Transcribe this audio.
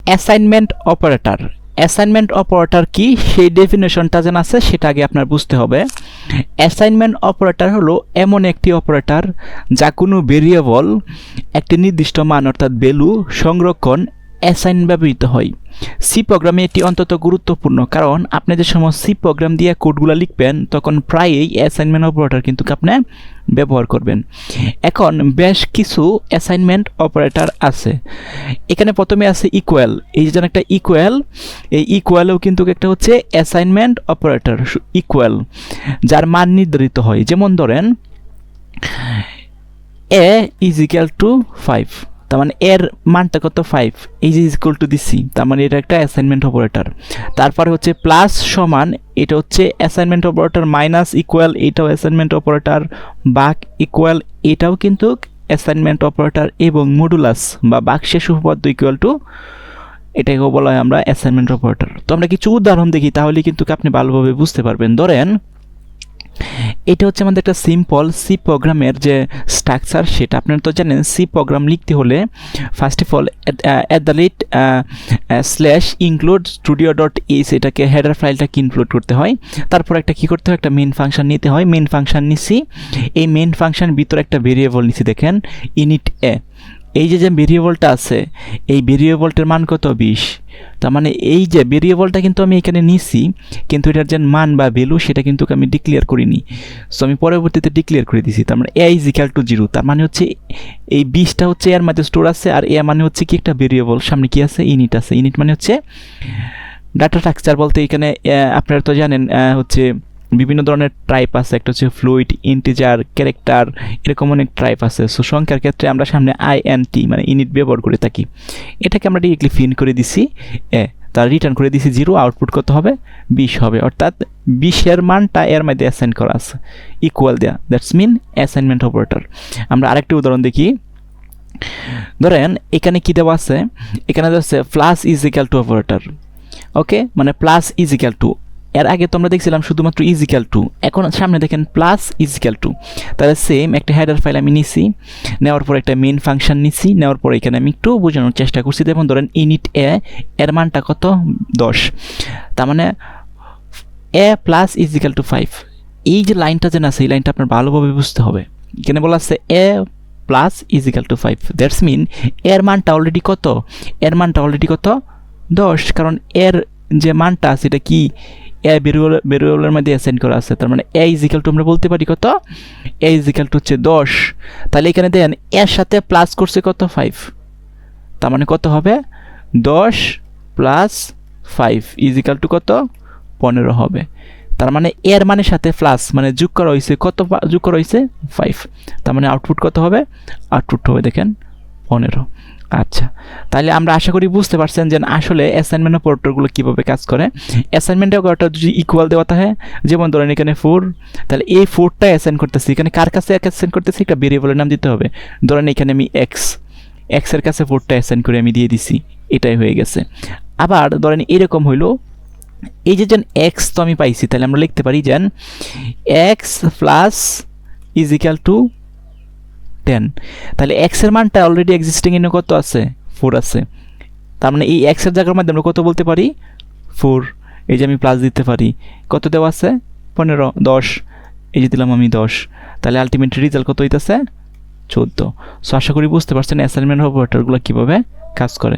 Assignment operator. Assignment operator কি সেই ডেফিনেশনটা যেন আছে সেটা আগে আপনার বুঝতে হবে। অ্যাসাইনমেন্ট অপারেটর হলো এমন একটি অপারেটর যা কোনো ভেরিয়েবল একটি নির্দিষ্ট মান অর্থাৎ ভ্যালু সংরক্ষণ অ্যাসাইন ব্যবহৃত হয়। সি প্রোগ্রামে এটি অত্যন্ত গুরুত্বপূর্ণ, কারণ আপনি যে সময় সি প্রোগ্রাম দিয়ে কোডগুলো লিখবেন তখন প্রায়ই অ্যাসাইনমেন্ট অপারেটর কিন্তু আপনি ব্যবহার করবেন। এখন বেশ কিছু অ্যাসাইনমেন্ট অপারেটর আছে। এখানে প্রথমে আছে ইকুয়াল। এই যে একটা ইকুয়াল, এই ইকুয়ালেও কিন্তু একটা হচ্ছে অ্যাসাইনমেন্ট অপারেটর ইকুয়াল, যার মান নির্ধারিত হয়। যেমন ধরেন এ ইজ ইকুয়াল টু 5, তার মানে এর মানটা কত 5, এই যে ইজ ইকুয়াল টু দিছি, তার মানে এটা একটা অ্যাসাইনমেন্ট অপারেটর। তারপরে হচ্ছে প্লাস সমান, এটা হচ্ছে অ্যাসাইনমেন্ট অপারেটর। মাইনাস ইকুয়াল, এটাও অ্যাসাইনমেন্ট অপারেটর। বাক ইকুয়াল, এটাও কিন্তু অ্যাসাইনমেন্ট অপারেটর। এবং মডুলাস বা বাক্সের উপপাদ্য ইকুয়াল টু, এটাকে বলা হয় আমরা অ্যাসাইনমেন্ট অপারেটর। তো আমরা কিছু উদাহরণ দেখি, তাহলে কিন্তু আপনি ভালোভাবে বুঝতে পারবেন। ধরেন এটা হচ্ছে আমাদের একটা সিম্পল সি প্রোগ্রামের যে স্ট্রাকচার, সেটা আপনারা তো জানেন। সি প্রোগ্রাম লিখতে হলে first of all @include studio.h এটাকে হেডার ফাইলটাকে ইনক্লুড করতে হয়। তারপর একটা কি করতে হয়, একটা মেইন ফাংশন নিতে হয়। মেইন ফাংশন নিছি, এই মেইন ফাংশন ভিতরে একটা ভেরিয়েবল নিছি, দেখেন init a। এই যে ভেরিয়েবলটা আছে, এই ভেরিয়েবলটার মান কত 20। তার মানে এই যে ভেরিয়েবলটা কিন্তু আমি এখানে নিছি, কিন্তু এটার যে মান বা ভ্যালু সেটা কিন্তু আমি ডিক্লেয়ার করিনি। সো আমি পরবর্তীতে ডিক্লেয়ার করে দিছি। তার মানে a ইজ ইকুয়াল টু 0। তার মানে হচ্ছে এই 20টা হচ্ছে এর মধ্যে স্টোর আছে, আর এ মানে হচ্ছে কি একটা ভেরিয়েবল, সামনে কি আছে ইনিট আছে। ইনিট মানে হচ্ছে ডাটা স্ট্রাকচার বলতে এখানে আপনারা তো জানেন হচ্ছে বিভিন্ন ধরনের টাইপ আছে। একটা হচ্ছে ফ্লুইড, ইন্টিজার, ক্যারেক্টার, এরকম অনেক টাইপ আছে। সো সংখ্যার ক্ষেত্রে আমরা সামনে INT মানে ইনিট ব্যবহার করে থাকি। এটাকে আমরা ডিরেক্টলি প্রিন্ট করে দিছি তার রিটার্ন করে দিছি 0। আউটপুট কত হবে 20 হবে, অর্থাৎ 20-এর মানটা এর মধ্যে অ্যাসাইন করা আছে ইকুয়াল দেয়া। That's mean assignment operator. আমরা আরেকটা উদাহরণ দেখি। ধরেন এখানে কি দেওয়া আছে, এখানে দেওয়া আছে plus is equal to operator. Okay, মানে প্লাস ইজ ইকুয়াল টু, এর আগে তো আমরা দেখছিলাম শুধুমাত্র ইজ ইকুয়াল টু, এখন সামনে দেখেন প্লাস ইজ ইকুয়াল টু। তাহলে সেম একটা হেডার ফাইল আমি নিছি, নেওয়ার পর একটা মেইন ফাংশন নিছি, নেওয়ার পর এখানে আমি একটু বোঝানোর চেষ্টা করছি। যেমন ধরেন ইনিট এর মানটা কত 10, তার মানে এ প্লাস ইজ ইকুয়াল টু 5। এই যে লাইনটা যেন আছে, এই লাইনটা আপনার ভালোভাবে বুঝতে হবে। এখানে বলা আছে A plus is equal to 5, that's mean এর মানটা অলরেডি কত, এর মানটা অলরেডি কত 10, কারণ এর যে মানটা আছে এটা কি এ ভেরিয়েবলের মধ্যে অ্যাসাইন করা আছে। তার মানে এ ইজ ইকুয়াল টু আমরা বলতে পারি কত, এ ইজ ইকুয়াল টু হচ্ছে 10। তাহলে এখানে দেন এর সাথে প্লাস করছে কত 5, তার মানে কত হবে 10 প্লাস 5 ইজ ইকুয়াল টু কত 15 হবে। তার মানে এর মানের সাথে প্লাস মানে যোগ করা হয়েছে, কত যোগ করা হয়েছে 5। তার মানে আউটপুট কত হবে, আউটপুট হবে দেখেন 15। আচ্ছা, তাহলে আমরা আশা করি বুঝতে পারছেন যে আসলে অ্যাসাইনমেন্ট অপারেটরগুলো কীভাবে কাজ করে। অ্যাসাইনমেন্ট অপারেটর যদি ইকুয়াল দেওয়া থাকে, যেমন ধরেন এখানে 4, তাহলে এই 4টা অ্যাসাইন করতেছি, এখানে কার কাছে অ্যাসাইন করতেছি, একটা ভেরিয়েবলের নাম দিতে হবে। ধরেন এখানে আমি এক্সের কাছে 4টা অ্যাসাইন করে আমি দিয়ে দিছি, এটাই হয়ে গেছে। আবার ধরেন এরকম হইলো, এই যে এক্স তো আমি পাইছি, তাহলে আমরা লিখতে পারি যেন x plus is equal two 10। তাহলে এক্স এর মানটা অলরেডি এক্সিস্টিং এর কত আছে 4 আছে। তার মানে এই এক্স এর জায়গার মধ্যে আমরা কত বলতে পারি 4। এই যে আমি প্লাস দিতে পারি, কত দেওয়া আছে 15, 10, এই যে দিলাম আমি 10। তাহলে আলটিমেট রেজাল্ট কত হইতাছে 14। সো আশা করি বুঝতে পারছেন অ্যাসাইনমেন্ট অপারেটরগুলো কীভাবে কাজ করে।